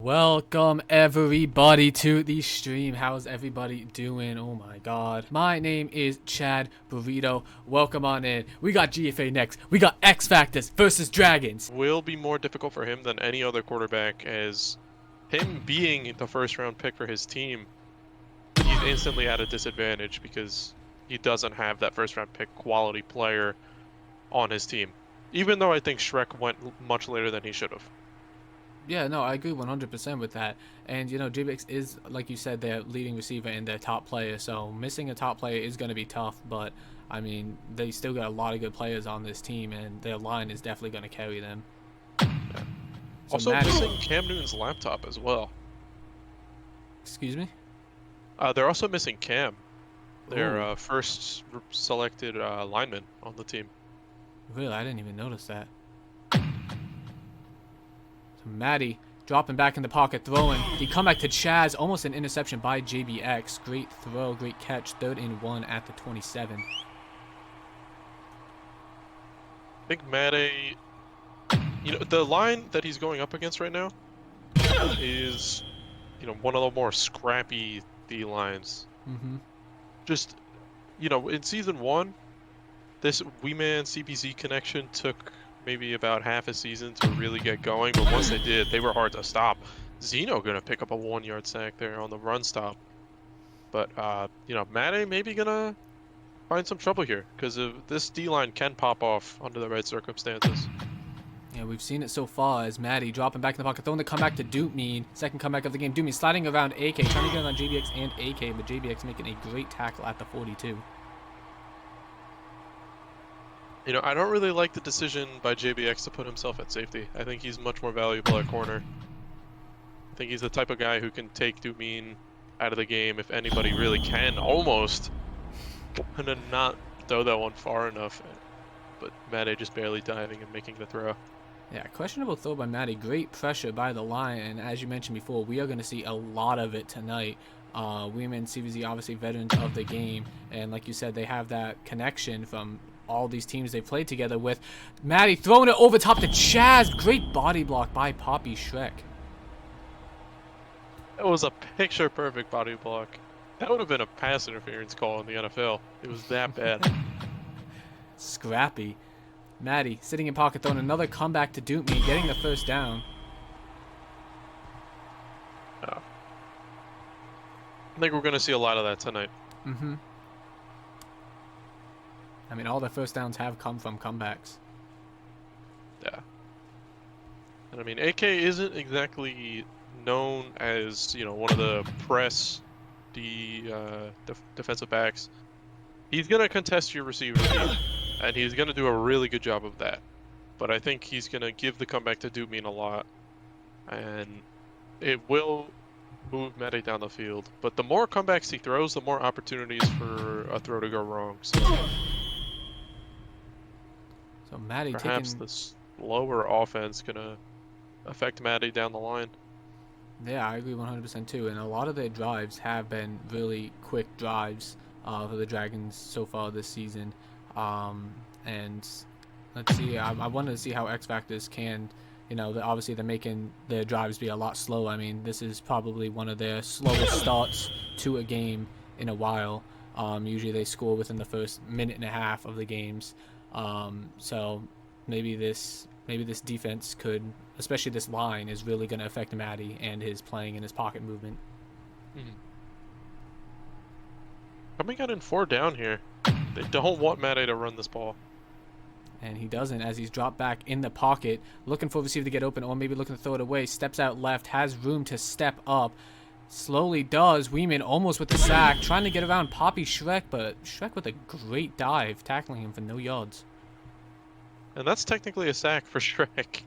Welcome everybody to the stream. How's everybody doing? Oh my god. My name is Chad Burrito. Welcome on in. We got GFA next. We got X Factors versus Dragons. Will be more difficult for him than any other quarterback, as him being the first round pick for his team, he's instantly at a disadvantage because he doesn't have that first round pick quality player on his team. Even though I think Shrek went much later than he should have. Yeah, no, I agree 100% with that. And, you know, JBX is, like you said, their leading receiver and their top player. So missing a top player is going to be tough. But, I mean, they still got a lot of good players on this team. And their line is definitely going to carry them. Yeah. So also missing Cam Newton's laptop as well. Excuse me? They're also missing Cam. Their first selected lineman on the team. Really? I didn't even notice that. So Maddie dropping back in the pocket, throwing. The comeback to Chaz, almost an interception by JBX. Great throw, great catch. 3rd and 1 at the 27. I think Maddie, you know, the line that he's going up against right now is, you know, one of the more scrappy D lines. Just, you know, in season 1, this Weeman CPC connection took maybe about half a season to really get going, but once they did, they were hard to stop. Zeno gonna pick up a 1-yard sack there on the run stop, but you know, Maddie maybe gonna find some trouble here because this D-line can pop off under the right circumstances. Yeah, we've seen it so far as Maddie dropping back in the pocket, throwing the comeback to Doopmean. Second comeback of the game. Doopmean sliding around AK, trying to get on JBX and AK, but JBX making a great tackle at the 42. You know, I don't really like the decision by JBX to put himself at safety. I think he's much more valuable at corner. I think he's the type of guy who can take Doopmean out of the game if anybody really can, almost. And then not throw that one far enough. But Maddie just barely diving and making the throw. Yeah, questionable throw by Maddie. Great pressure by the line, and as you mentioned before, we are going to see a lot of it tonight. Weeman, CVZ, obviously veterans of the game, and like you said, they have that connection from all these teams they played together with. Maddie throwing it over top to Chaz. Great body block by Poppy Shrek. That was a picture-perfect body block. That would have been a pass interference call in the NFL. It was that bad. Scrappy. Maddie sitting in pocket, throwing another comeback to Doopmean, getting the first down. I think we're going to see a lot of that tonight. I mean, all the first downs have come from comebacks. Yeah. And I mean, AK isn't exactly known as, you know, one of the press defensive backs. He's going to contest your receiver deep, and he's going to do a really good job of that. But I think he's going to give the comeback to Doopmean a lot, and it will move Maddie down the field. But the more comebacks he throws, the more opportunities for a throw to go wrong. So Maddie perhaps taking... the slower offense gonna affect Maddie down the line. Yeah, I agree 100% too. And a lot of their drives have been really quick drives for the Dragons so far this season. And let's see, I wanted to see how X Factors can, you know, obviously they're making their drives be a lot slower. I mean, this is probably one of their slowest starts to a game in a while. Usually they score within the first minute and a half of the games. So maybe this defense could, especially this line, is really going to affect Maddie and his playing and his pocket movement. Coming out in 4 down here. They don't want Maddie to run this ball. And he doesn't, as he's dropped back in the pocket, looking for a receiver to get open, or maybe looking to throw it away. Steps out left, has room to step up. Slowly does. Weeman almost with the sack, trying to get around Poppy Shrek, but Shrek with a great dive, tackling him for no yards. And that's technically a sack for Shrek.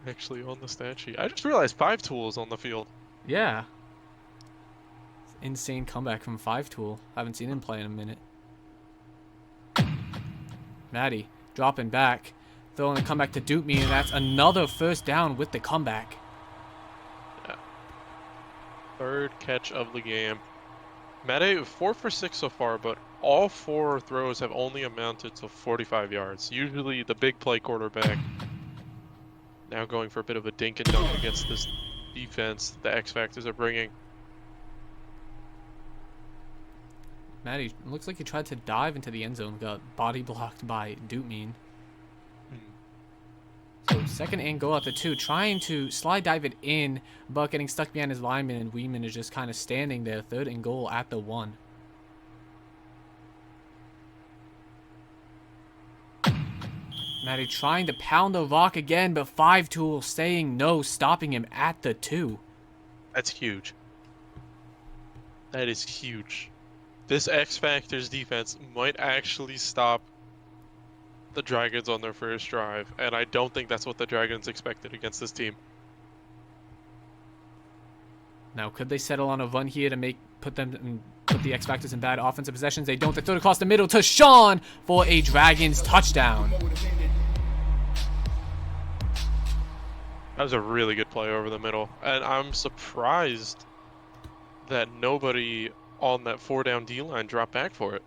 Actually on the stat sheet. I just realized 5 tools on the field. Yeah. Insane comeback from 5-tool. Haven't seen him play in a minute. Maddie dropping back, throwing the comeback to Doopmean, and that's another first down with the comeback. Yeah. 3rd catch of the game. Maddie 4 for 6 so far, but all 4 throws have only amounted to 45 yards. Usually the big play quarterback Now going for a bit of a dink and dunk against this defense the X Factors are bringing. Maddie, looks like he tried to dive into the end zone, got body blocked by Dootmean. So second and goal at the 2, trying to slide dive it in, but getting stuck behind his lineman, and Weeman is just kind of standing there. Third and goal at the 1. Maddie trying to pound the rock again, but 5-tool saying no, stopping him at the 2. That's huge. That is huge. This X Factors defense might actually stop the Dragons on their first drive, and I don't think that's what the Dragons expected against this team. Now, could they settle on a run here to put the X Factors in bad offensive possessions? They don't. They throw it across the middle to Sean for a Dragons touchdown. That was a really good play over the middle, and I'm surprised that nobody on that 4-down D-line dropped back for it.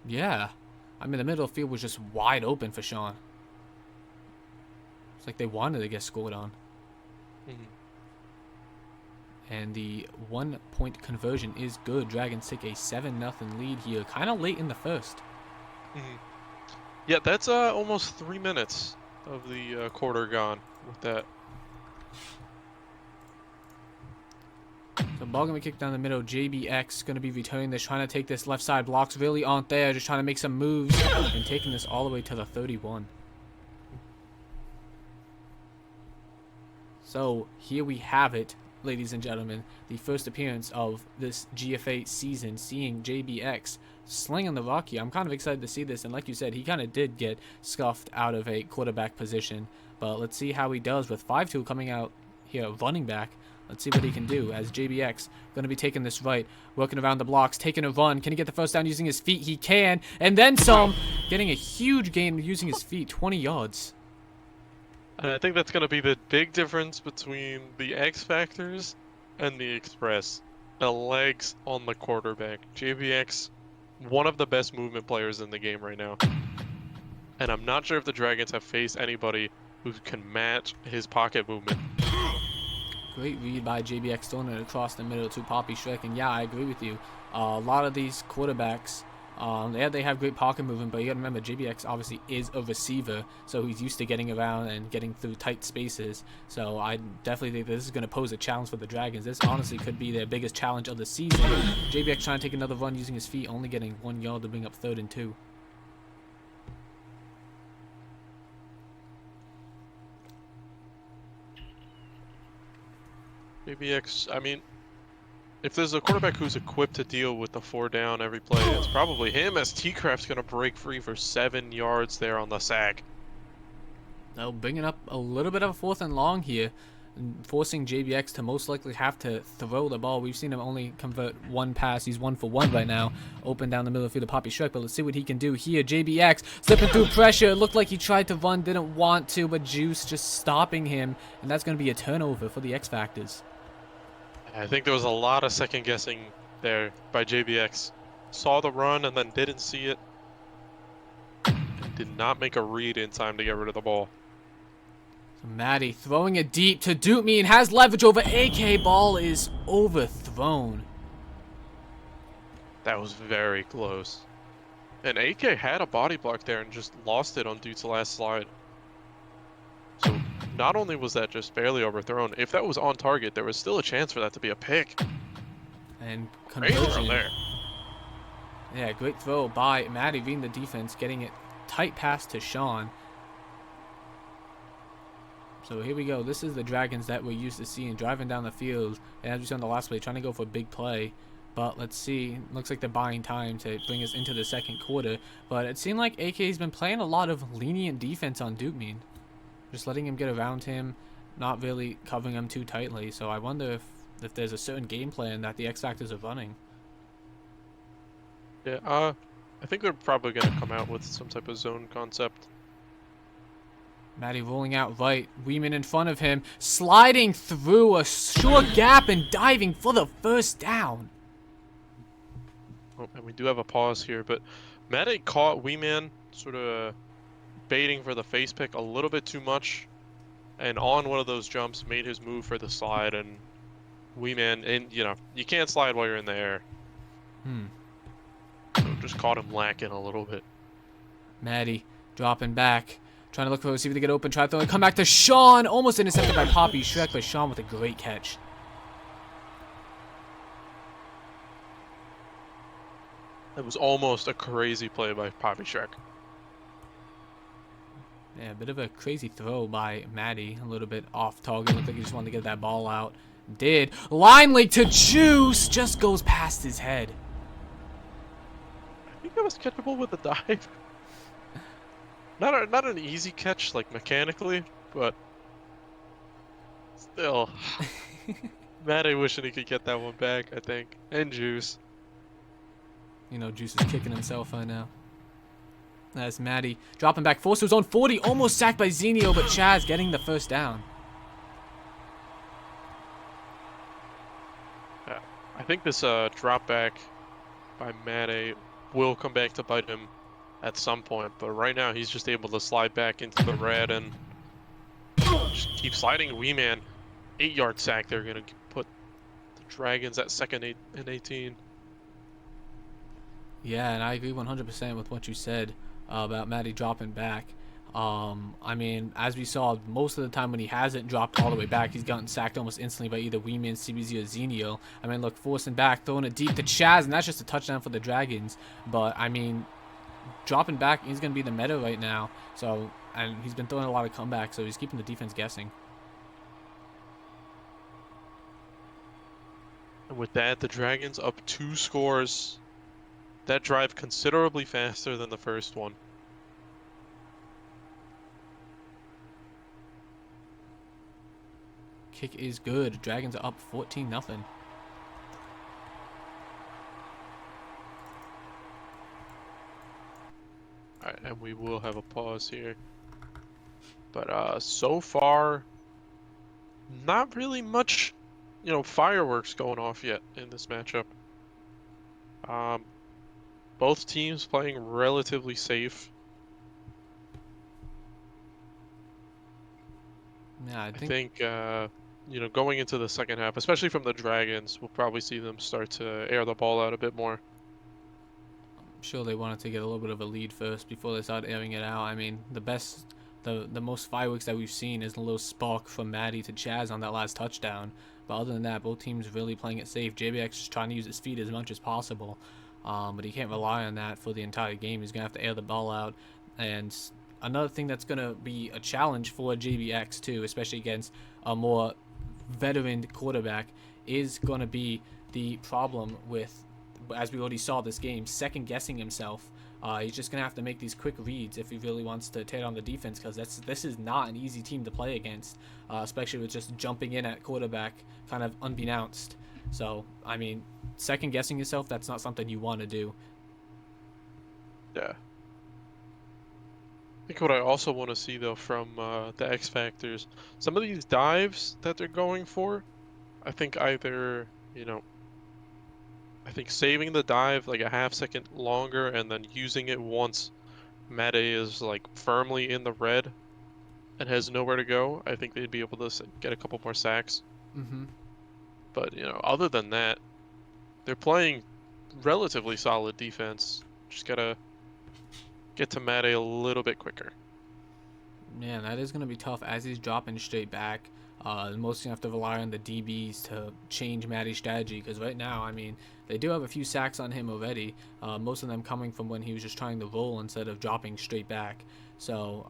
Yeah. I mean, the middle of the field was just wide open for Sean. It's like they wanted to get scored on. And the 1-point conversion is good. Dragons take a 7-0 lead here, kind of late in the first. Yeah, that's almost 3 minutes of the quarter gone with that. So ball gonna be kicked down the middle. JBX gonna be returning this, trying to take this left side. Blocks really aren't there, just trying to make some moves and taking this all the way to the 31. So here we have it, ladies and gentlemen, the first appearance of this GFA season, seeing JBX slinging the rock here. I'm kind of excited to see this, and like you said, he kind of did get scuffed out of a quarterback position, but let's see how he does with 5-2 coming out here, running back. Let's see what he can do as JBX going to be taking this right, working around the blocks, taking a run. Can he get the first down using his feet? He can, and then some, getting a huge gain using his feet, 20 yards. And I think that's going to be the big difference between the X Factors and the Express. The legs on the quarterback. JBX, one of the best movement players in the game right now. And I'm not sure if the Dragons have faced anybody who can match his pocket movement. Great read by JBX, throwing it across the middle to Poppy Shrek. And yeah, I agree with you. A lot of these quarterbacks, they have great pocket movement, but you gotta remember, JBX obviously is a receiver, so he's used to getting around and getting through tight spaces. So I definitely think this is going to pose a challenge for the Dragons. This honestly could be their biggest challenge of the season. JBX trying to take another run using his feet, only getting 1 yard to bring up 3rd and 2. JBX, I mean, if there's a quarterback who's equipped to deal with the 4-down every play, it's probably him, as T-Craft's going to break free for 7 yards there on the sack. Now bringing up a little bit of a 4th and long here, forcing JBX to most likely have to throw the ball. We've seen him only convert 1 pass. He's 1 for 1 right now. Open down the middle of the field to Poppy Shrek, but let's see what he can do here. JBX slipping through pressure. It looked like he tried to run, didn't want to, but Juice just stopping him, and that's going to be a turnover for the X Factors. I think there was a lot of second guessing there by JBX. Saw the run and then didn't see it. And did not make a read in time to get rid of the ball. So Maddie throwing it deep to Dootmean, has leverage over AK. Ball is overthrown. That was very close. And AK had a body block there and just lost it on Dude's last slide. So not only was that just barely overthrown, if that was on target, there was still a chance for that to be a pick. And great conversion there. Yeah, great throw by Maddie reading the defense, getting it tight pass to Sean. So here we go. This is the Dragons that we're used to seeing driving down the field. And as we saw in the last play, trying to go for a big play. But let's see. Looks like they're buying time to bring us into the second quarter. But it seemed like AK's been playing a lot of lenient defense on Dootmean. Just letting him get around him, not really covering him too tightly. So I wonder if there's a certain game plan that the X Factors are running. Yeah, I think they're probably going to come out with some type of zone concept. Maddie rolling out right, Weeman in front of him, sliding through a short gap and diving for the first down. Oh, and we do have a pause here, but Maddie caught Weeman sort of baiting for the face pick a little bit too much. and on one of those jumps made his move for the slide, and Wee-Man, and you know, you can't slide while you're in the air. So just caught him lacking a little bit. Maddie dropping back, trying to look for a receiver to get open, try to throw it, come back to Sean, almost intercepted by Poppy Shrek, but Sean with a great catch. It was almost a crazy play by Poppy Shrek. Yeah, a bit of a crazy throw by Maddie, a little bit off target, looked like he just wanted to get that ball out. Did. Line leak to Juice, just goes past his head. I think that was catchable with a dive. Not an easy catch, like mechanically, but still. Maddie wishing he could get that one back, I think. And Juice. You know, Juice is kicking himself right now. That's Maddie dropping back. Force was on 40, almost sacked by Zenio, but Chaz getting the first down. I think this drop back by Maddie will come back to bite him at some point, but right now he's just able to slide back into the red and just keep sliding. Wee-Man, 8-yard sack. They're gonna put the Dragons at 2nd and 18. Yeah, and I agree 100% with what you said about Maddie dropping back. I mean, as we saw, most of the time when he hasn't dropped all the way back, he's gotten sacked almost instantly by either Wee-Man, CBZ, or Zenio. I mean, look, forcing back, throwing it deep to Chaz, and that's just a touchdown for the Dragons. But, I mean, dropping back, he's going to be the meta right now. So, and he's been throwing a lot of comebacks, so he's keeping the defense guessing. And with that, the Dragons up 2 scores. That drive considerably faster than the first one. Kick is good. Dragons are up 14-0. Alright, and we will have a pause here. But so far, not really much, you know, fireworks going off yet in this matchup. Both teams playing relatively safe. Yeah, I I think think you know, going into the second half, especially from the Dragons, we'll probably see them start to air the ball out a bit more. I'm sure they wanted to get a little bit of a lead first before they start airing it out. I mean, the most fireworks that we've seen is a little spark from Maddie to Chaz on that last touchdown. But other than that, both teams really playing it safe. JBX is trying to use his feet as much as possible. But he can't rely on that for the entire game. He's going to have to air the ball out. And another thing that's going to be a challenge for JBX too, especially against a more veteran quarterback, is going to be the problem with, as we already saw this game, second guessing himself. He's just going to have to make these quick reads if he really wants to tear down the defense, because this is not an easy team to play against, especially with just jumping in at quarterback kind of unbeknownst. So, I mean, second guessing yourself, that's not something you want to do. Yeah. I think what I also want to see, though, from the X Factors, some of these dives that they're going for, I think either, you know, I think saving the dive like a half second longer and then using it once Maddie is like firmly in the red and has nowhere to go, I think they'd be able to get a couple more sacks. But, you know, other than that, they're playing relatively solid defense. Just gotta get to Maddie a little bit quicker. Man, that is going to be tough as he's dropping straight back. Mostly have to rely on the DBs to change Maddie's strategy, because right now, I mean, they do have a few sacks on him already. Most of them coming from when he was just trying to roll instead of dropping straight back. So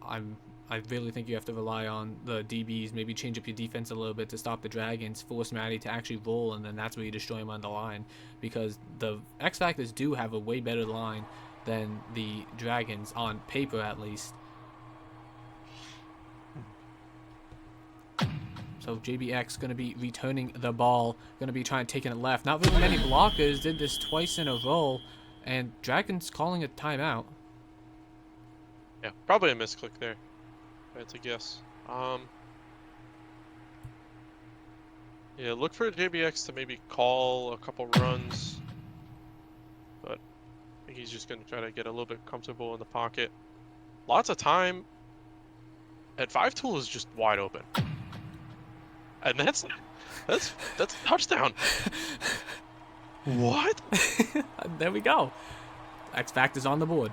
I really think you have to rely on the DBs, maybe change up your defense a little bit to stop the Dragons, force Maddie to actually roll, and then that's where you destroy him on the line. Because the X Factors do have a way better line than the Dragons, on paper at least. So JBX going to be returning the ball, going to be trying to take it left. Not really many blockers, did this twice in a row, and Dragons calling a timeout. Yeah, probably a misclick there. If I had to guess. Yeah, look for JBX to maybe call a couple runs, but I think he's just going to try to get a little bit comfortable in the pocket. Lots of time and 5-tool is just wide open. And that's a touchdown. What? There we go. X Factor's on the board.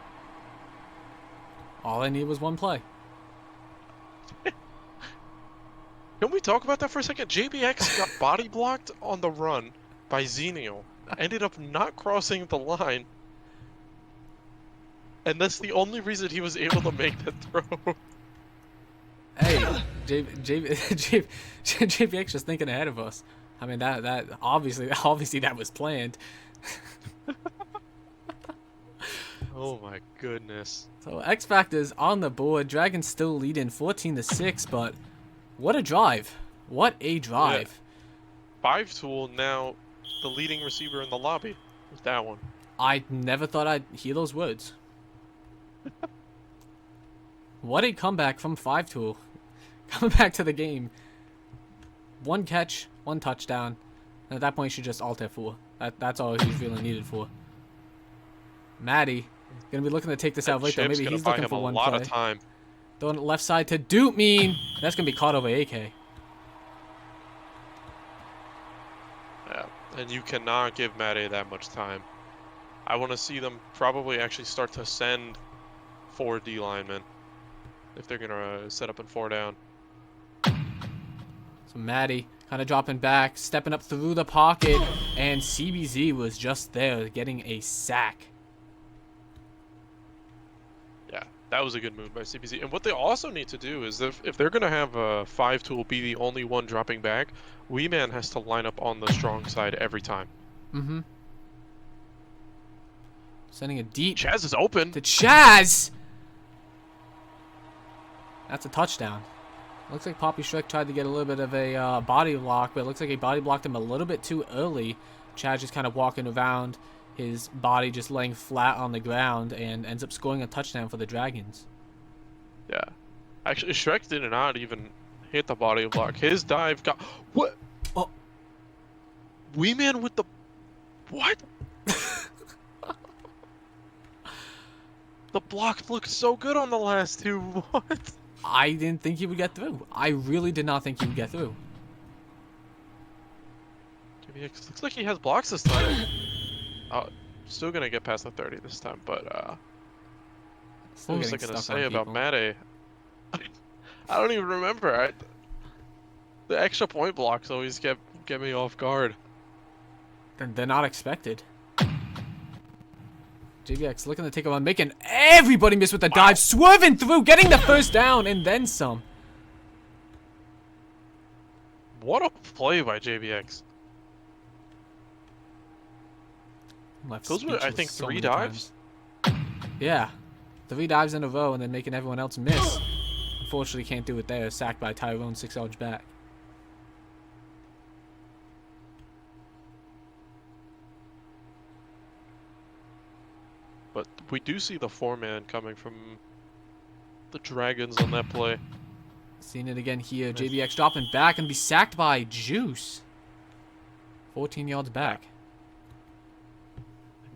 All I need was one play. Can we talk about that for a second? JBX got body blocked on the run by Xenio. Ended up not crossing the line. And that's the only reason he was able to make that throw. Hey, JBX just thinking ahead of us. I mean, that obviously that was planned. Oh my goodness. So X Factor's on the board. Dragons still leading 14-6, but what a drive. What a drive. Yeah. 5-tool now the leading receiver in the lobby with that one. I never thought I'd hear those words. What a comeback from 5-tool. Coming back to the game. One catch, one touchdown. And at that point, you should just alter 4. That's all he's really needed for. Maddie gonna be looking to take this out right there. Maybe he's looking for one play. Of time. Throwing it left side to Duke Mean. That's gonna be caught over AK. Yeah, and you cannot give Maddie that much time. I want to see them probably actually start to send 4 D linemen if they're gonna set up in 4 down. So Maddie kind of dropping back, stepping up through the pocket, and CBZ was just there getting a sack. Yeah, that was a good move by CBZ. And what they also need to do is if they're gonna have a 5-tool be the only one dropping back, Wee Man has to line up on the strong side every time. Mm-hmm. Sending a deep. Chaz is open. To Chaz! That's a touchdown. Looks like Poppy Shrek tried to get a little bit of a body block, but it looks like he body blocked him a little bit too early. Chaz just kind of walking around, his body just laying flat on the ground, and ends up scoring a touchdown for the Dragons. Yeah. Actually, Shrek did not even hit the body block. His dive got... What? Oh. Wee Man with the... What? The block looked so good on the last 2. What? I didn't think he would get through. I really did not think he would get through. JBX looks like he has blocks this time. Oh, still gonna get past the 30 this time, but Still what was I getting gonna stuck say on about people. Mate? I don't even remember. The extra point blocks always get me off guard. They're not expected. JBX looking to take a run, making everybody miss with the dive, swerving through, getting the first down, and then some. What a play by JBX. Those were, I think, 3 dives? Yeah. 3 dives in a row and then making everyone else miss. Unfortunately, can't do it there. Sacked by Tyrone 6 yards back. But we do see the 4-man coming from the Dragons on that play. Seeing it again here. JBX dropping back and be sacked by Juice. 14 yards back.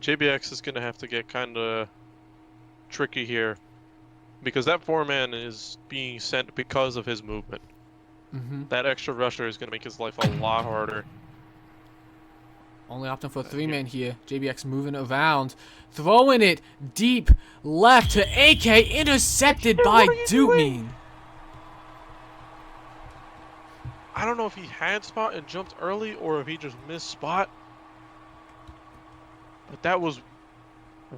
JBX is going to have to get kind of tricky here because that 4-man is being sent because of his movement. That extra rusher is going to make his life a lot harder. Only opting for a 3-man here. JBX moving around. Throwing it deep left to AK. Intercepted by Duke. I don't know if he had spot and jumped early or if he just missed spot. But that was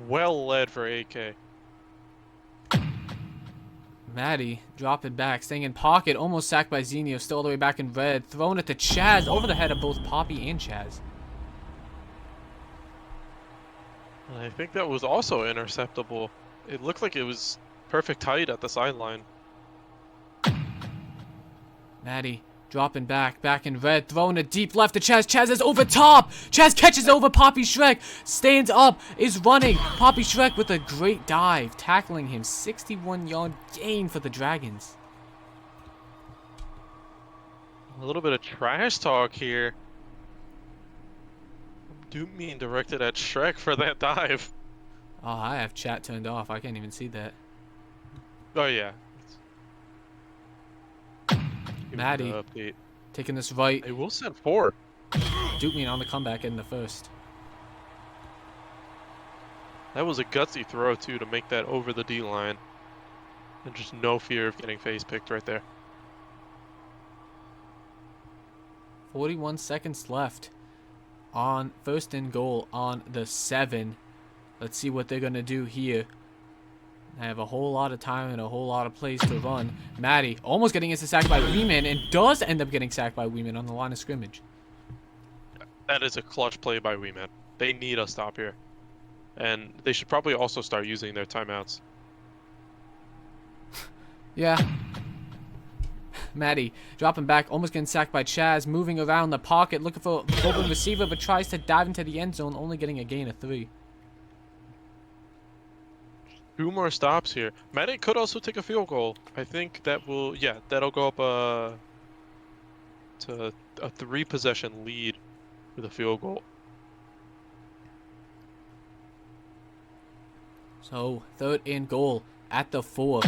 well led for AK. Maddie dropping back, staying in pocket, almost sacked by Xenio, still all the way back in red. Throwing it to Chaz over the head of both Poppy and Chaz. I think that was also interceptable. It looked like it was perfect height at the sideline. Maddie dropping back in red, throwing it deep left to Chaz. Chaz is over top. Chaz catches over Poppy Shrek, stands up, is running. Poppy Shrek with a great dive, tackling him. 61-yard gain for the Dragons. A little bit of trash talk here. Doom mean directed at Shrek for that dive. Oh, I have chat turned off. I can't even see that. Oh yeah. Maddie update. taking this right. They will send 4. Duke on the comeback in the first. That was a gutsy throw, too, to make that over the D-line. And just no fear of getting face picked right there. 41 seconds left on first and goal on the 7. Let's see what they're going to do here. I have a whole lot of time and a whole lot of plays to run. Maddie almost getting sacked by Weeman and does end up getting sacked by Weeman on the line of scrimmage. That is a clutch play by Weeman. They need a stop here. And they should probably also start using their timeouts. Yeah. Maddie dropping back, almost getting sacked by Chaz, moving around the pocket, looking for an open receiver, but tries to dive into the end zone, only getting a gain of 3. 2 more stops here. Maddie could also take a field goal. I think that will, yeah, that'll go up to a 3-possession lead with a field goal. So, third and goal at the 4.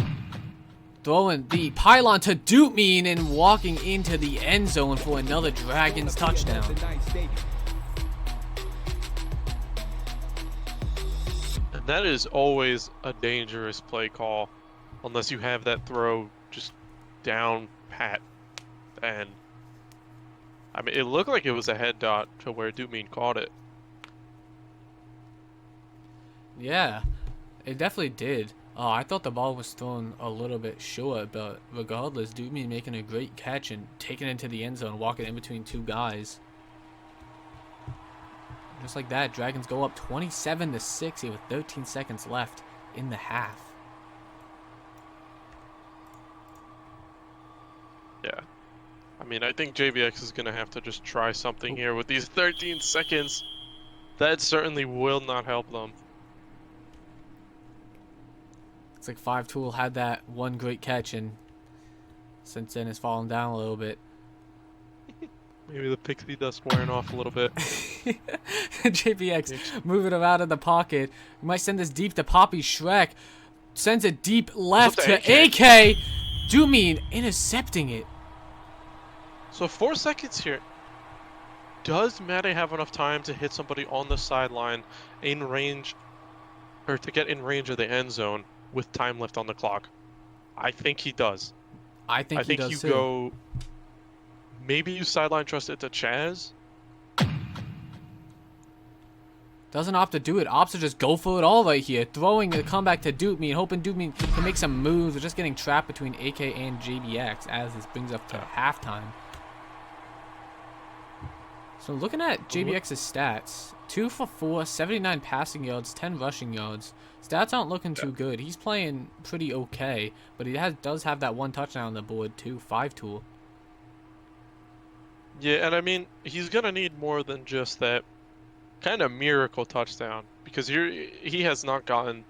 Throwing the pylon to Duke and walking into the end zone for another Dragons touchdown. And that is always a dangerous play call, unless you have that throw just down pat. And I mean, it looked like it was a head dot to where Duke caught it. Yeah, it definitely did. I thought the ball was thrown a little bit short, but regardless, Duke making a great catch and taking it into the end zone, walking in between 2 guys. Just like that, Dragons go up 27-6 here with 13 seconds left in the half. Yeah. I mean, I think JVX is going to have to just try something here with these 13 seconds. That certainly will not help them. It's like 5-Tool had that one great catch and since then has fallen down a little bit. Maybe the pixie dust wearing off a little bit. JPX moving him out of the pocket. We might send this deep to Poppy Shrek. Sends it deep left to AK. Duke intercepting it. So 4 seconds here. Does Maddie have enough time to hit somebody on the sideline in range, or to get in range of the end zone with time left on the clock? I think he does. I think he does you too. Go. Maybe you sideline trust it to Chaz. Doesn't opt to do it. Opts to just go for it all right here. Throwing the comeback to Duke hoping Duke can make some moves. We're just getting trapped between AK and JBX as this brings up to halftime. So looking at JBX's stats, 2 for 4, 79 passing yards, 10 rushing yards. Stats aren't looking too good. He's playing pretty okay, but he does have that 1 touchdown on the board too, 5-Tool. Yeah, and I mean, he's going to need more than just that kind of miracle touchdown, because he has not gotten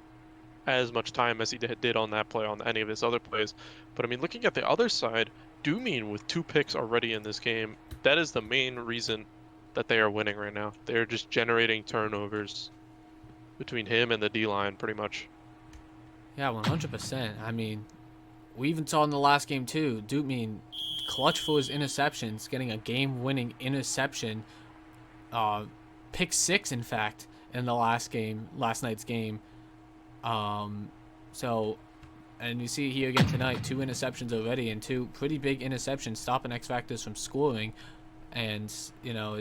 as much time as he did on that play on any of his other plays. But I mean, looking at the other side, Duke with 2 picks already in this game, that is the main reason that they are winning right now. They're just generating turnovers between him and the D-line, pretty much. Yeah, 100%. I mean, we even saw in the last game, too. Duke clutch for his interceptions, getting a game-winning interception. Pick 6, in fact, in the last night's game. So, and you see here again tonight, 2 interceptions already, and 2 pretty big interceptions, stopping X Factors from scoring. And, you know,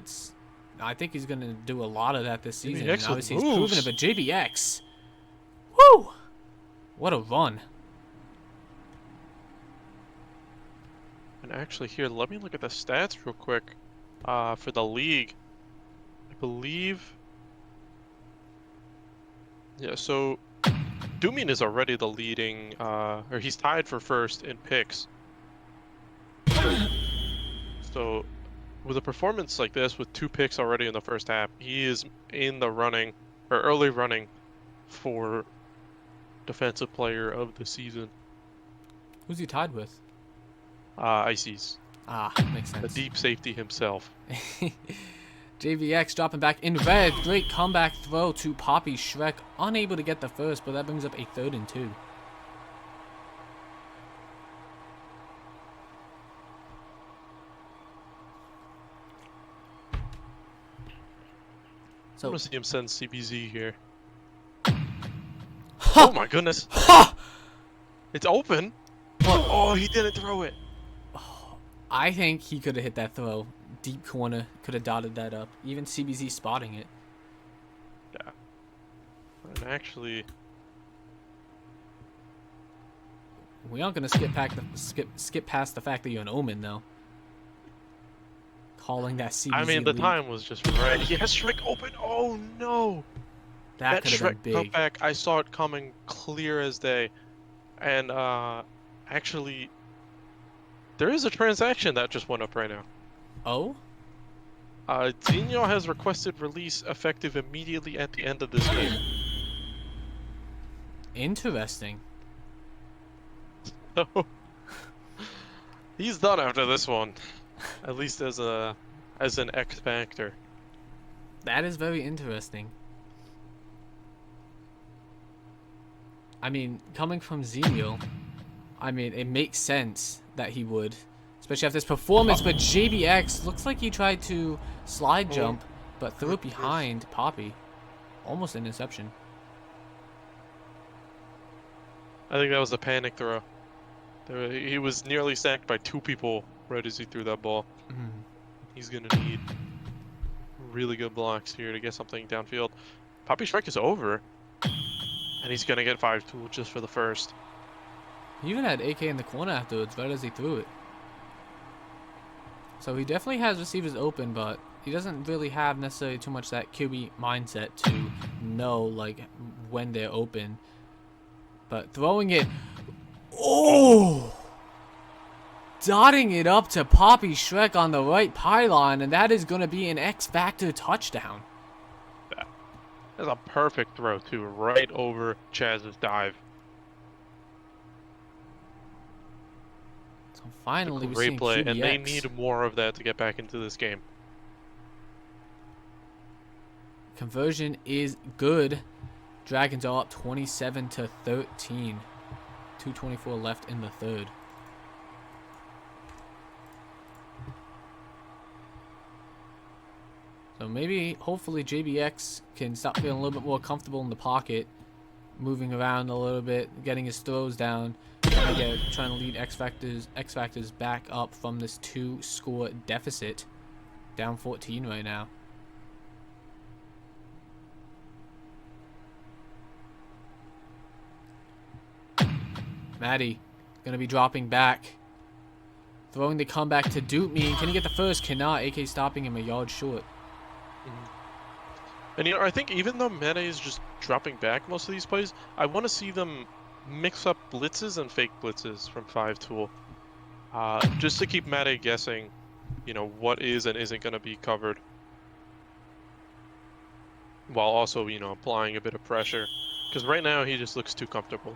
I think he's going to do a lot of that this season. And obviously he's proven it, but JBX, woo! What a run. And actually here, let me look at the stats real quick for the league. I believe... Yeah, so Duke is already the leading, or he's tied for first in picks. So with a performance like this, with 2 picks already in the first half, he is in the running, or early running, for Defensive Player of the Season. Who's he tied with? Ices. Makes sense. The deep safety himself. JVX dropping back in red. Great comeback throw to Poppy Shrek. Unable to get the first, but that brings up a 3rd and 2. I'm gonna see him send CBZ here. Ha! Oh my goodness! Ha! It's open. Oh, he didn't throw it. I think he could have hit that throw. Deep corner, could have dotted that up. Even CBZ spotting it. Yeah. And actually, We aren't gonna skip past the fact that you're an Omen though. Calling that CBZ. I mean, the lead. time was just right. Yes, Shrek open. Oh no! That could have Shrek been big. cutback, I saw it coming clear as day. And actually, there is a transaction that just went up right now. Oh? Zinho has requested release effective immediately at the end of this game. Interesting. So, he's done after this one. At least as an X Factor. That is very interesting. I mean, coming from Zinho, I mean, it makes sense that he would. Especially after this performance, but JBX looks like he tried to slide jump, but threw it behind Poppy. Almost an interception. I think that was a panic throw. He was nearly sacked by 2 people right as he threw that ball. He's going to need really good blocks here to get something downfield. Poppy Shrek is over. And he's going to get 5-2 just for the first. He even had AK in the corner afterwards, right as he threw it. So he definitely has receivers open, but he doesn't really have necessarily too much that QB mindset to know like when they're open. But throwing it, oh, dotting it up to Poppy Shrek on the right pylon, and that is going to be an X Factor touchdown. That's a perfect throw too, right over Chaz's dive. So finally, we're Great seeing play, QBX. and they need more of that to get back into this game. Conversion is good. Dragons are up 27-13. 2:24 left in the third. So maybe, hopefully, JBX can start feeling a little bit more comfortable in the pocket, moving around a little bit, getting his throws down, trying to lead X Factors back up from this 2-score deficit, down 14 right now. Maddie gonna be dropping back, throwing the comeback to Dupe Me. Can he get the first? Cannot. AK stopping him a yard short. And you know, I think even though Meta is just dropping back most of these plays, I want to see them mix up blitzes and fake blitzes from 5-tool. Just to keep Meta guessing, you know, what is and isn't going to be covered. While also, you know, applying a bit of pressure. Because right now he just looks too comfortable.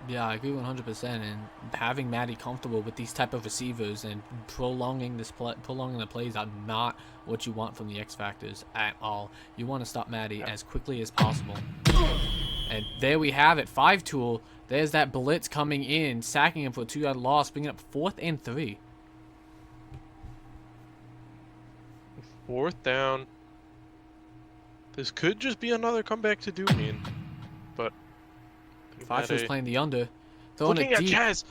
Yeah, I agree 100%. And having Maddie comfortable with these type of receivers and prolonging the plays are not what you want from the X Factors at all. You want to stop Maddie as quickly as possible. And there we have it. 5-tool. There's that blitz coming in, sacking him for a 2-yard loss, bringing up 4th and 3. 4th down. This could just be another comeback to Doomien, but 5-tool's playing the under. Throwing looking it at deep. Chaz.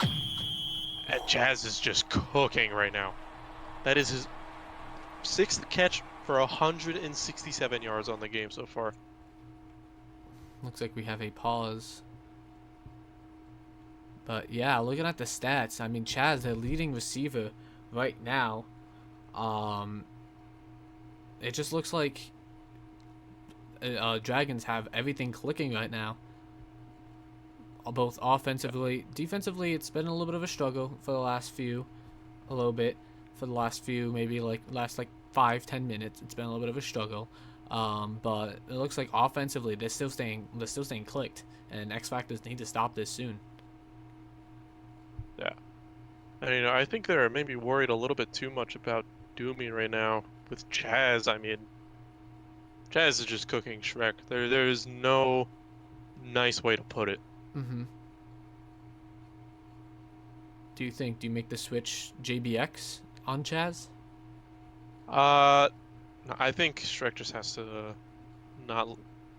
And Chaz is just cooking right now. That is his 6th catch for 167 yards on the game so far. Looks like we have a pause. But yeah, looking at the stats, I mean, Chaz, their leading receiver right now. It just looks like Dragons have everything clicking right now. Both offensively, defensively, it's been a little bit of a struggle for the last few, maybe last 5-10 minutes. It's been a little bit of a struggle. But it looks like offensively they're still staying clicked, and X Factors need to stop this soon. Yeah. And you know, I think they're maybe worried a little bit too much about Doomy right now with Chaz. I mean, Chaz is just cooking Shrek. There's no nice way to put it. Mm-hmm. Do you make the switch JBX on Chaz? No, I think Shrek just has to not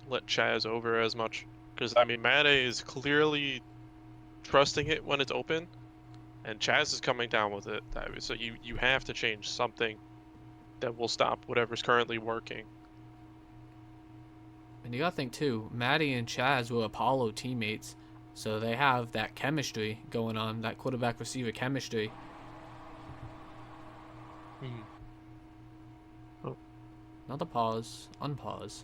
let Chaz over as much. Because, I mean, Mate is clearly trusting it when it's open, and Chaz is coming down with it. So you have to change something that will stop whatever's currently working. And you gotta think too, Maddie and Chaz were Apollo teammates, so they have that chemistry going on, that quarterback receiver chemistry. Oh. Another pause, unpause.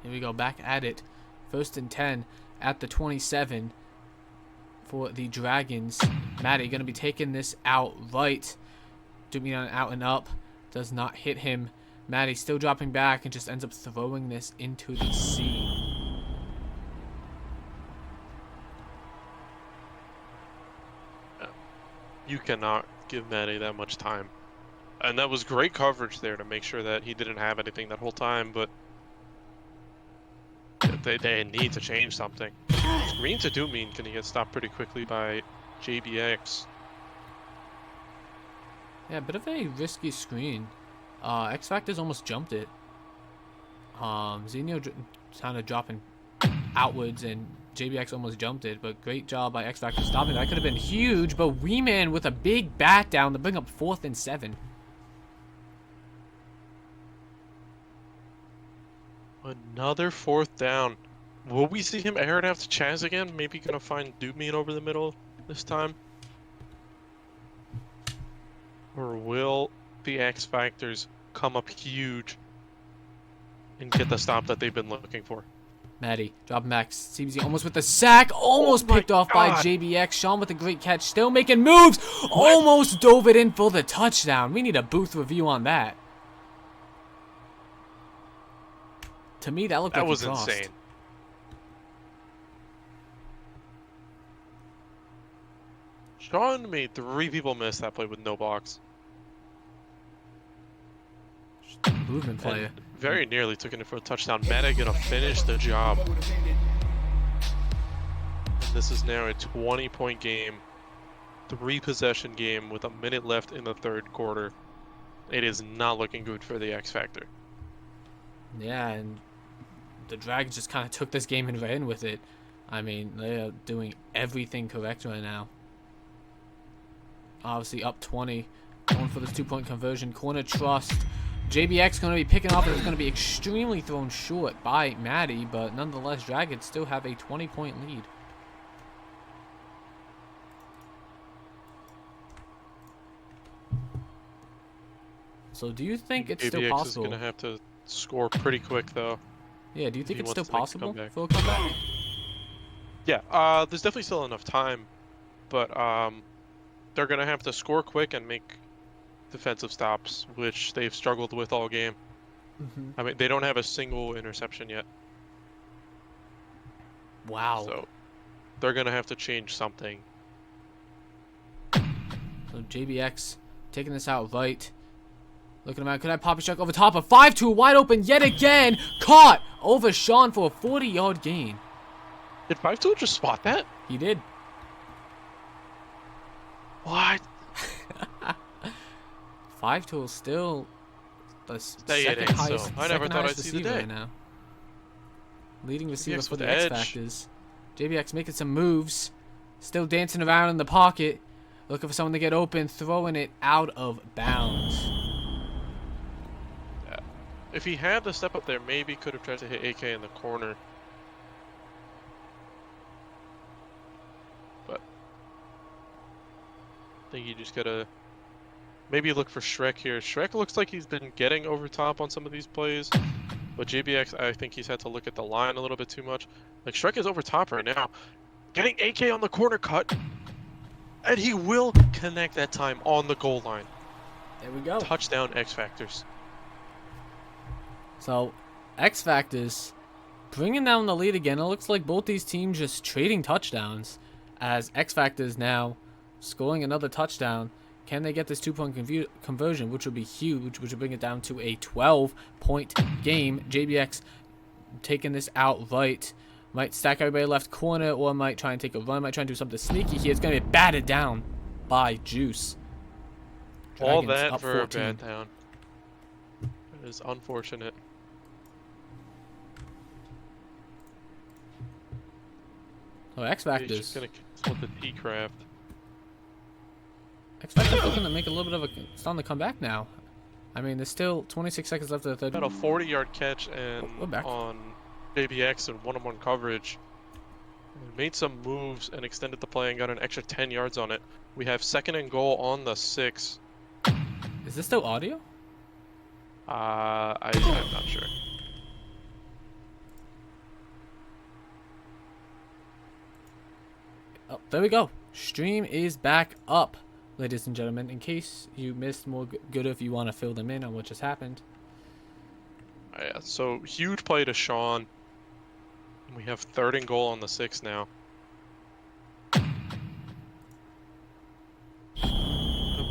Here we go, back at it. 1st and 10 at the 27 for the Dragons. Maddie gonna be taking this out right. Doing an out and up. Does not hit him. Maddie still dropping back and just ends up throwing this into the sea. You cannot give Maddie that much time. And that was great coverage there to make sure that he didn't have anything that whole time, but they need to change something. Screen to do mean can he get stopped pretty quickly by JBX. Yeah, a bit of a risky screen. X Factor's almost jumped it. Xenio kind of dropping outwards, and JBX almost jumped it, but great job by X Factor stopping. That could have been huge, but Wee Man with a big bat down to bring up 4th and 7. Another 4th down. Will we see him air it out to Chaz again? Maybe gonna find Doomeen over the middle this time? Or will the X Factors come up huge and get the stop that they've been looking for? Maddie, dropping back. CBZ almost with the sack. Almost picked off by God. JBX. Sean with a great catch. Still making moves. Almost dove it in for the touchdown. We need a booth review on that. To me, that looked like That was he crossed. insane. Sean made 3 people miss that play with no box. Movement player. And very nearly took it for a touchdown. Meta gonna finish the job. And this is now a 20-point game. 3-possession game with a minute left in the 3rd quarter. It is not looking good for the X Factor. Yeah, and the Dragons just kind of took this game and ran with it. I mean, they are doing everything correct right now. Obviously up 20. Going for this 2-point conversion. Corner trust. JBX going to be picking up, and it's going to be extremely thrown short by Maddie, but nonetheless, Dragons still have a 20-point lead. So do you think it's still JBX possible? is gonna have to score pretty quick though. Yeah, do you think he it's still wants to make a possible comeback. for a comeback? Yeah, there's definitely still enough time, but they're gonna have to score quick and make defensive stops, which they've struggled with all game. I mean, they don't have a single interception yet, Wow. so they're gonna have to change something. So JBX taking this out right. Looking around. Could I pop a chuck over top of 5-2 wide open yet again? Caught over Sean for a 40-yard gain. Did 5-2 just spot that? He did. What? 5-2 is still the It second ain't highest, so. I never second thought highest I'd see the receiver day. right now. Leading receiver JBX for with the the X edge. Factors. JBX making some moves. Still dancing around in the pocket. Looking for someone to get open. Throwing it out of bounds. If he had the step up there, maybe could have tried to hit AK in the corner. But I think you just gotta maybe look for Shrek here. Shrek looks like he's been getting over top on some of these plays, but JBX, I think he's had to look at the line a little bit too much. Like, Shrek is over top right now, getting AK on the corner cut, and he will connect that time on the goal line. There we go. Touchdown X Factors. So, X Factors bringing down the lead again. It looks like both these teams just trading touchdowns, as X Factors now scoring another touchdown. Can they get this 2-point conversion, which would be huge, which would bring it down to a 12-point game? JBX taking this out right. Might stack everybody left corner, or might try and take a run. Might try and do something sneaky here. It's going to be batted down by Juice. All Dragons that up for 14. a bad down. It is unfortunate. Oh, X Factors. Gonna cancel the T-Craft. X Factors looking to make a little bit of a starting to come back now. I mean, there's still 26 seconds left of the third. Got a 40-yard catch and we're back. on JBX and one-on-one coverage. Made some moves and extended the play and got an extra 10 yards on it. We have 2nd and goal on the 6. Is this still audio? I'm not sure. Oh, there we go. Stream is back up, ladies and gentlemen. In case you missed more good, if you want to fill them in on what just happened. Yeah, so huge play to Sean. We have 3rd and goal on the 6 now.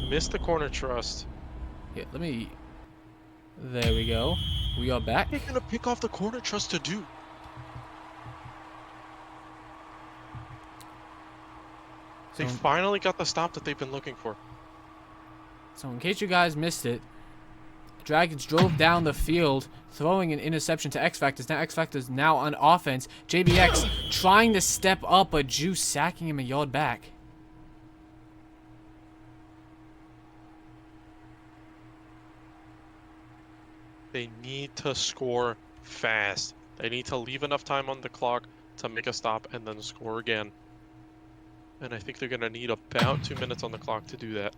Missed the corner trust. Yeah, let me... There we go. We are back. What are they gonna pick off the corner trust to do? They finally got the stop that they've been looking for. So in case you guys missed it, Dragons drove down the field, throwing an interception to X Factors. Now X Factors now on offense. JBX trying to step up, but Juice sacking him a yard back. They need to score fast. They need to leave enough time on the clock to make a stop and then score again. And I think they're going to need about 2 minutes on the clock to do that.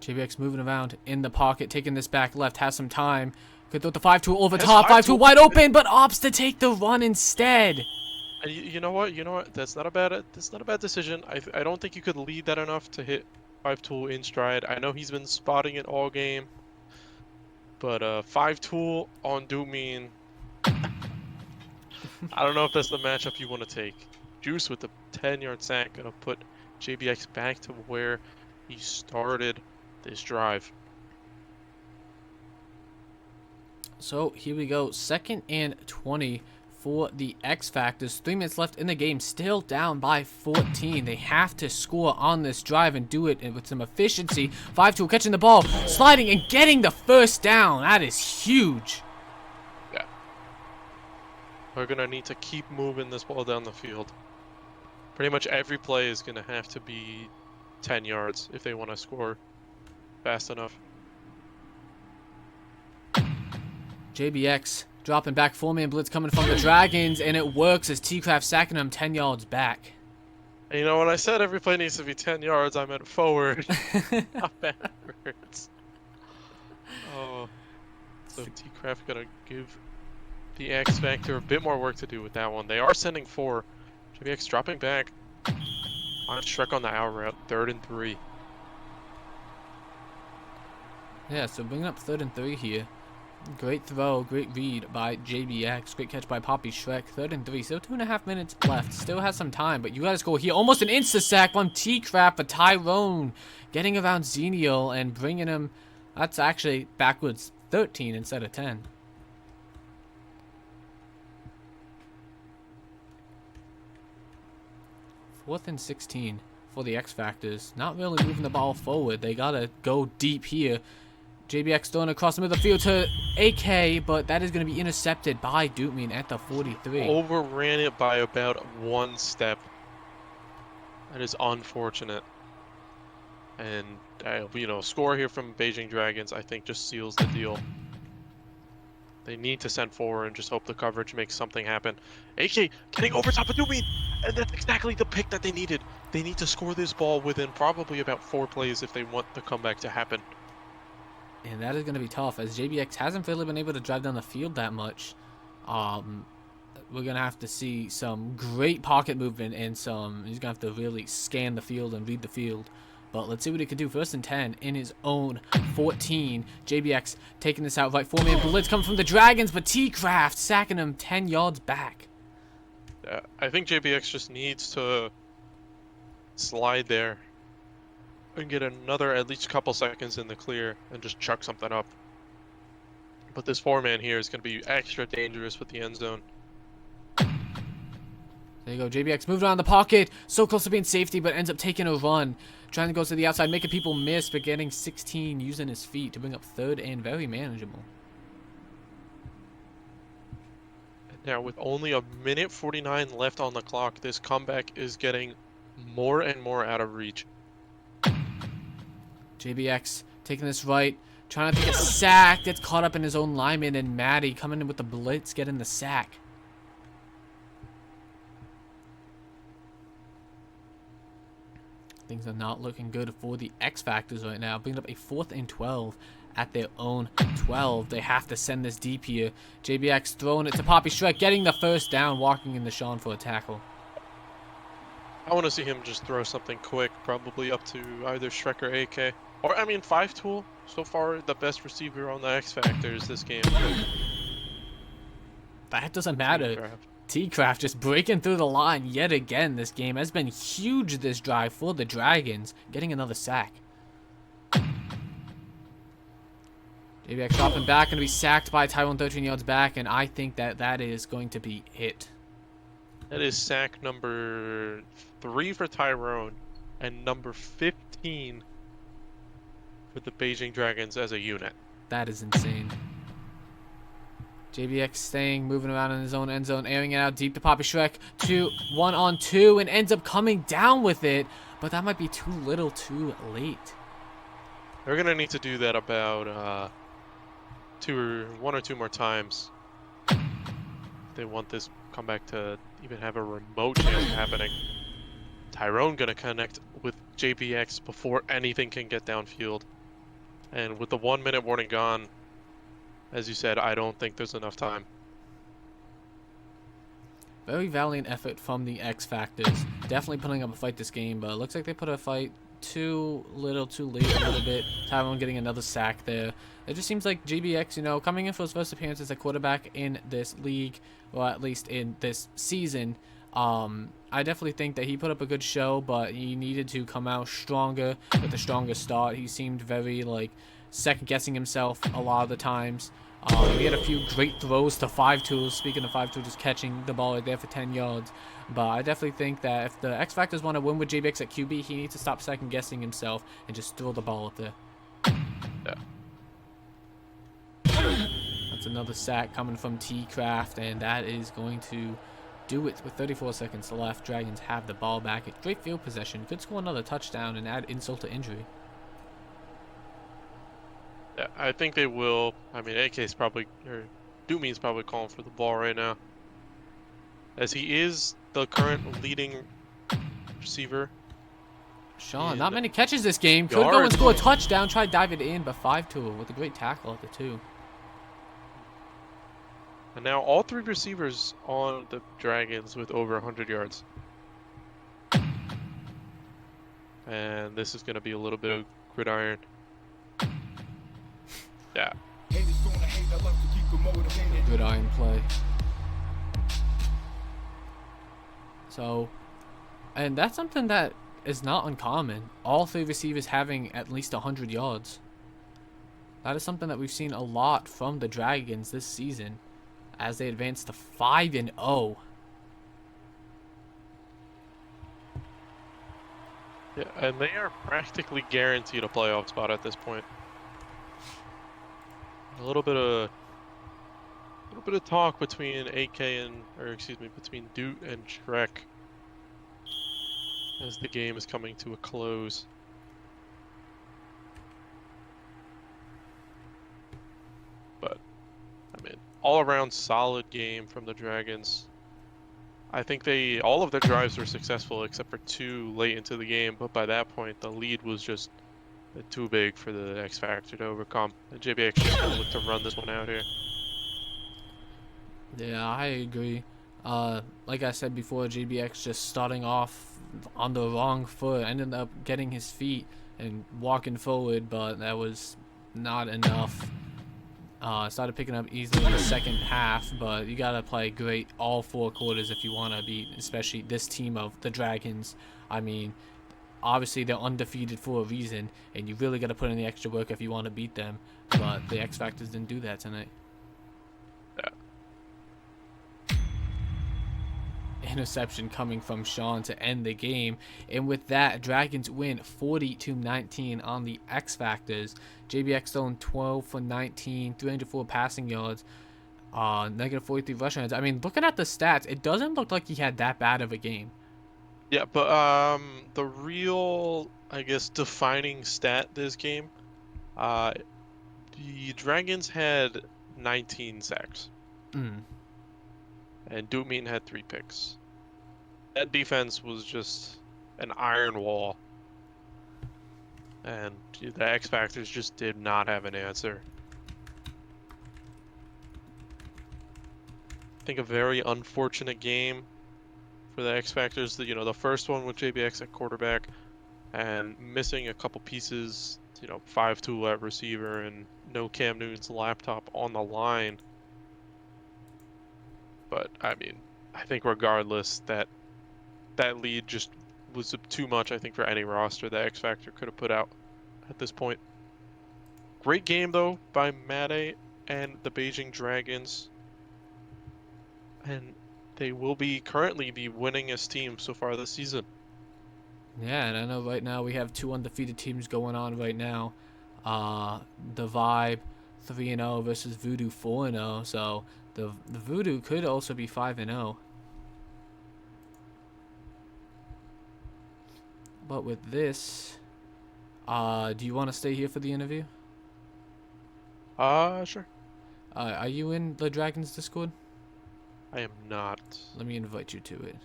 JBX moving around in the pocket, taking this back left, has some time. Could throw the 5-2 over top, 5-2 wide open, but opts to take the run instead. You know what? That's not a bad decision. I don't think you could lead that enough to hit 5-tool in stride. I know he's been spotting it all game. But 5-tool on Doomine, I don't know if that's the matchup you want to take. Juice with the 10-yard sack gonna put JBX back to where he started this drive. So here we go, 2nd and 20 for the X Factors. 3 minutes left in the game, still down by 14. They have to score on this drive and do it with some efficiency. 5-2 catching the ball, sliding and getting the first down. That is huge. Yeah. We're gonna need to keep moving this ball down the field. Pretty much every play is gonna have to be 10 yards if they want to score fast enough. JBX dropping back, 4-man blitz coming from the Dragons, and it works as T-Craft sacking him 10 yards back. And you know, when I said every play needs to be 10 yards, I meant forward, not backwards. Oh, so T-Craft gonna give the X Factor a bit more work to do with that one. They are sending 4. JBX dropping back. On Shrek on the out route, 3rd and 3. Yeah, so bringing up 3rd and 3 here. Great throw, great read by JBX. Great catch by Poppy Shrek. 3rd and 3. Still 2.5 minutes left. Still has some time, but you gotta score here. Almost an insta-sack from T-Craft for Tyrone. Getting around Xenial and bringing him... That's actually backwards 13 instead of 10. Fourth and 16 for the X Factors. Not really moving the ball forward. They gotta go deep here. JBX throwing across the middle of the field to AK, but that is going to be intercepted by Dootman at the 43. Overran it by about 1 step. That is unfortunate. And, you know, score here from Beijing Dragons, I think, just seals the deal. They need to send forward and just hope the coverage makes something happen. AK getting over top of Dootman, and that's exactly the pick that they needed. They need to score this ball within probably about 4 plays if they want the comeback to happen. And that is going to be tough, as JBX hasn't really been able to drive down the field that much. We're going to have to see some great pocket movement and he's going to have to really scan the field and read the field. But let's see what he can do. 1st and 10 in his own 14. JBX taking this out right. 4-man blitz coming from the Dragons, but T-Craft sacking him 10 yards back. Yeah, I think JBX just needs to slide there and get another at least couple seconds in the clear and just chuck something up. But this 4-man here is going to be extra dangerous with the end zone. There you go. JBX moved around the pocket. So close to being safety, but ends up taking a run. Trying to go to the outside, making people miss, but getting 16 using his feet to bring up third and very manageable. Now, with only a minute 49 left on the clock, this comeback is getting more and more out of reach. JBX taking this right, trying to take a sack. Gets caught up in his own lineman, and Maddie coming in with the blitz, getting the sack. Things are not looking good for the X Factors right now. Bringing up a 4th and 12 at their own 12. They have to send this deep here. JBX throwing it to Poppy Shrek, getting the first down, walking in the Sean for a tackle. I want to see him just throw something quick, probably up to either Shrek or AK. Or, I mean, 5-tool, so far the best receiver on the X Factors this game. That doesn't matter. T-Craft just breaking through the line yet again this game. Has been huge this drive for the Dragons. Getting another sack. JBX dropping back, going to be sacked by Tyrone 13 yards back, and I think that is going to be it. That is sack number 3 for Tyrone, and number 15 for the Beijing Dragons as a unit. That is insane. JBX staying, moving around in his own end zone, airing it out deep to Poppy Shrek. 1-on-2, and ends up coming down with it, but that might be too little too late. They're going to need to do that about 1 or 2 more times. They want this comeback to even have a remote chance of happening. Tyrone going to connect with JBX before anything can get downfield. And with the 1 minute warning gone, as you said, I don't think there's enough time. Very valiant effort from the X Factors. Definitely putting up a fight this game, but it looks like they put a fight too little, too late a little bit. Tyrone getting another sack there. It just seems like JBX, you know, coming in for his first appearance as a quarterback in this league, or at least in this season, I definitely think that he put up a good show, but he needed to come out stronger with a stronger start. He seemed very, like, second-guessing himself a lot of the times. He had a few great throws to 5-tool. Speaking of 5-tool, just catching the ball right there for 10 yards. But I definitely think that if the X Factors want to win with JBX at QB, he needs to stop second-guessing himself and just throw the ball up there. Yeah. That's another sack coming from T-Craft, and that is going to do it with 34 seconds left. Dragons have the ball back. Great field possession. Could score another touchdown and add insult to injury. Yeah, I think they will. I mean, AK's probably, or Doomy's probably calling for the ball right now, as he is the current leading receiver. Sean, not many catches this game. Could go and score a touchdown. Try to dive it in, but 5-tool with a great tackle at the 2. And now all 3 receivers on the Dragons with over 100 yards. And this is going to be a little bit of gridiron. Yeah. Good iron play. So, and that's something that is not uncommon. All 3 receivers having at least 100 yards. That is something that we've seen a lot from the Dragons this season as they advance to 5-0. Yeah, and they are practically guaranteed a playoff spot at this point. A little bit of talk between AK between Doot and Shrek as the game is coming to a close. But I mean, all around solid game from the Dragons. I think all of their drives were successful except for 2 late into the game, but by that point the lead was just too big for the X Factor to overcome. And JBX just gonna look to run this one out here. Yeah, I agree. Like I said before, JBX just starting off on the wrong foot, ended up getting his feet and walking forward, but that was not enough. Started picking up easily in the second half, but you gotta play great all 4 quarters if you want to beat, especially this team of the Dragons. I mean, obviously they're undefeated for a reason, and you really gotta put in the extra work if you want to beat them. But the X Factors didn't do that tonight. Yeah. interception coming from Sean to end the game. And with that, Dragons win 40-19 on the X Factors. JBX throwing 12 for 19, 304 passing yards, negative 43 rushing yards. I mean, looking at the stats, it doesn't look like he had that bad of a game. Yeah, but the real, I guess, defining stat this game, the Dragons had 19 sacks, and Dootmean had 3 picks. That defense was just an iron wall, and the X Factors just did not have an answer. I think a very unfortunate game for the X Factors. The first one with JBX at quarterback and missing a couple pieces, 5 tool at receiver and no Cam Newton's laptop on the line. But I mean, I think regardless, that lead just was too much, I think, for any roster that X Factor could have put out at this point. Great game though by Made and the Beijing Dragons, and they will currently be winningest team so far this season. Yeah, and I know right now we have 2 undefeated teams going on right now. The Vibe 3-0 versus Voodoo 4-0. So the Voodoo could also be 5-0. But with this, do you want to stay here for the interview? Sure. Are you in the Dragons Discord? I am not. Let me invite you to it.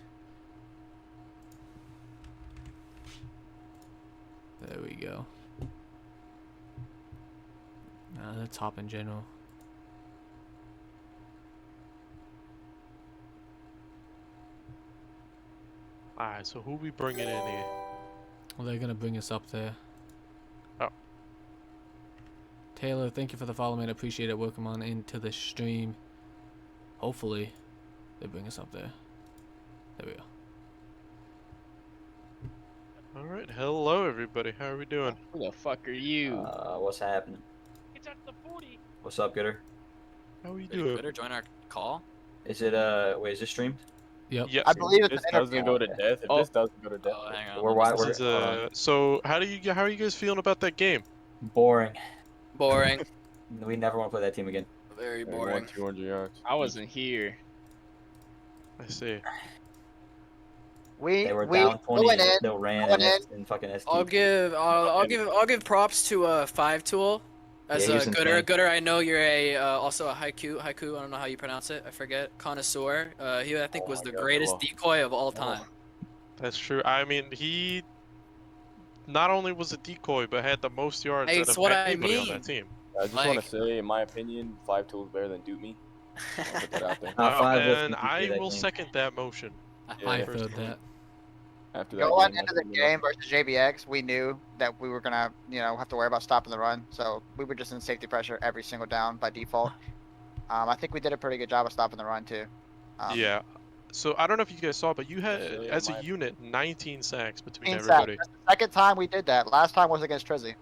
There we go. The top in general. Alright, so who we bringing in here? Well, they're gonna bring us up there. Oh. Taylor, thank you for the follow, man. I appreciate it. Welcome on into the stream. Hopefully, they bring us up there. There we go. Alright, hello everybody. How are we doing? Who the fuck are you? What's happening? It's at the 40. What's up, Gooder? How are we Did you doing? better join our call? Is it, wait, is this streamed? Yep. Yeah. I believe it's This an doesn't interview. go to death. If this doesn't go to death, Oh, hang on. We're let me wide- see. we're- So how are you guys feeling about that game? Boring. Boring. We never want to play that team again. Very they boring. won 200 yards. I wasn't here. I see. We They were we down 20 went in. and still ran going and fucking ST. I'll give props to 5-tool. As Yeah, he was insane. Gooder, I know you're also a haiku. I don't know how you pronounce it. I forget. Connoisseur. He I think Oh was my the God, greatest cool. decoy of all time. That's true. I mean, he not only was a decoy, but had the most yards Hey, out it's of what I anybody on mean. that team. I just want Like- to say, in my opinion, 5-tool is better than Doot Me. I'll put that out there. Five was And MVP I that will game. second that motion. Yeah, I first heard game. that. After that Going game, into the I think game versus JBX, we knew that we were gonna, have to worry about stopping the run. So we were just in safety pressure every single down by default. I think we did a pretty good job of stopping the run too. Yeah. So I don't know if you guys saw, but you had, Actually, as in a my- unit, 19 sacks between 19 everybody. sacks. That's the second time we did that. Last time was against Trizzy.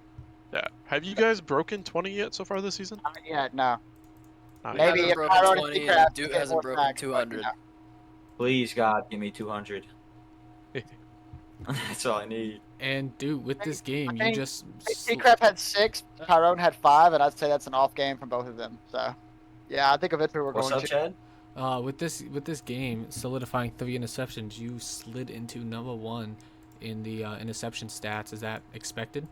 Yeah. Have you guys broken 20 yet so far this season? Not yet, no. Not We yet. Maybe haven't if broken Tyrone and 20 Secret and have to Duke get hasn't more broken sacks, but, 200. Please, God, give me 200. That's all I need. And dude, with this game, you think just Secret had 6, Tyrone had 5, and I'd say that's an off game from both of them. So, yeah, I think eventually we're What's going up, to. Chad? with this game solidifying 3 interceptions, you slid into number 1 in the interception stats. Is that expected?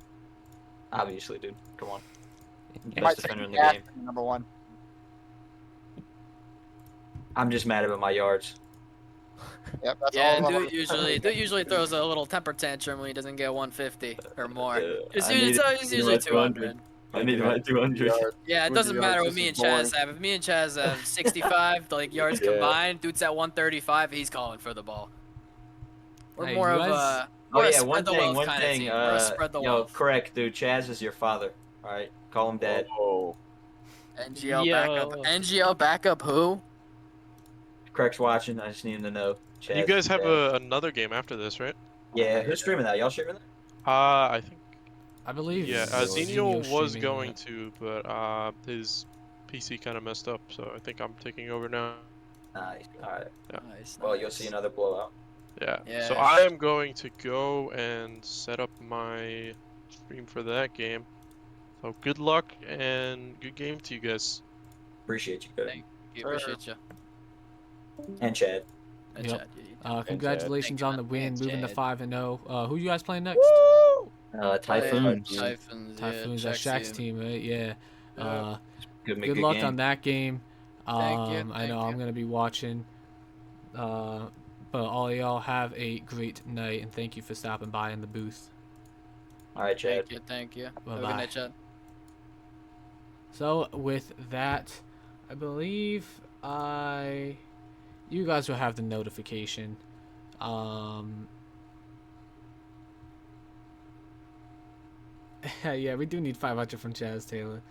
Obviously, dude. Come on. Might Best take defender in the gas game. from number 1. I'm just mad about my yards. Yep, that's Yeah, all. Dude usually throws a little temper tantrum when he doesn't get 150 or more. It's I usually, need- it's you usually know, 200. I need my 200. yards. Yeah, it 200 doesn't matter yards, what me and this is Chaz have. If me and Chaz have 65 like yards Yeah. combined, dude's at 135, he's calling for the ball. We're Hey, more you of guys- a Oh we're a yeah, spread the wealth kind of team. We're a spread the yo, wealth. correct, dude. Chaz is your father. All right, call him dad. Oh, NGL Yo. backup. NGL backup who? Correct's watching. I just need him to know. Chaz You guys is your have dad. another game after this, right? Yeah, who's streaming that? Y'all streaming that? I think. I believe. Yeah, Xenial Xenial was streaming going that. to, but his PC kind of messed up, so I think I'm taking over now. Nice. All right. Nice. Well, you'll see another blowout. Yeah. Yeah. So I am going to go and set up my stream for that game. So good luck and good game to you guys. Appreciate you, good. Thank you. Appreciate you. And Chad. And Yep. Chad, yeah. Congratulations Thank on you, the win, man. moving to Chad. 5-0. Who you guys playing next? Typhoons. Typhoons. Typhoons, Yeah, that's Shaq's team, right? Yeah. Good Good luck game. on that game. Thank you, I thank know I'm you. gonna be watching. But all of y'all have a great night, and thank you for stopping by in the booth. All right, Chad. Thank you. Thank you. Have a Bye-bye. good night, Chad. So with that, I believe you guys will have the notification. Yeah, we do need 500 from Chaz Taylor.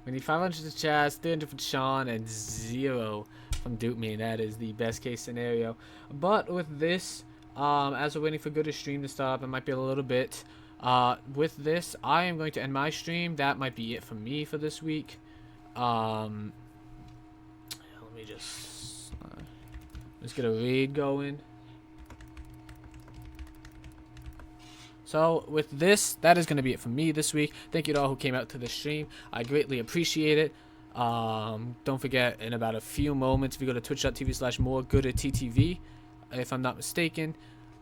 We need 500 to Chaz, 300 from Sean, and 0 from Duke Me. That is the best case scenario. But with this, as we're waiting for Good to stream to stop, it might be a little bit. With this, I am going to end my stream. That might be it for me for this week. Let me just let's get a raid going. So with this, that is going to be it for me this week. Thank you to all who came out to the stream. I greatly appreciate it. Don't forget, in about a few moments, if you go to twitch.tv/moregoodAttv, if I'm not mistaken,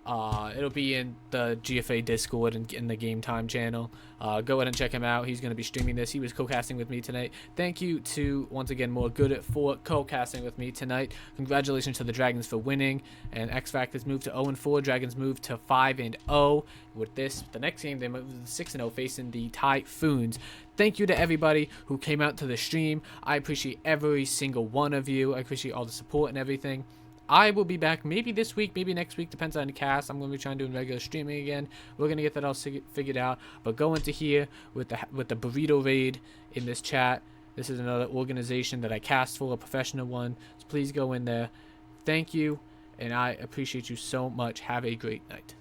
it'll be in the GFA Discord and in the Game Time channel. Go ahead and check him out. He's going to be streaming this. He was co-casting with me tonight. Thank you to, once again, More Good at for co-casting with me tonight. Congratulations to the Dragons for winning. And X Factor's moved to 0-4. Dragons moved to 5-0. With this, the next game, they moved to 6-0 facing the Typhoons. Thank you to everybody who came out to the stream. I appreciate every single one of you. I appreciate all the support and everything. I will be back maybe this week, maybe next week, depends on the cast. I'm going to be trying to do regular streaming again. We're going to get that all figured out. But go into here with the burrito raid in this chat. This is another organization that I cast for, a professional one. So please go in there. Thank you, and I appreciate you so much. Have a great night.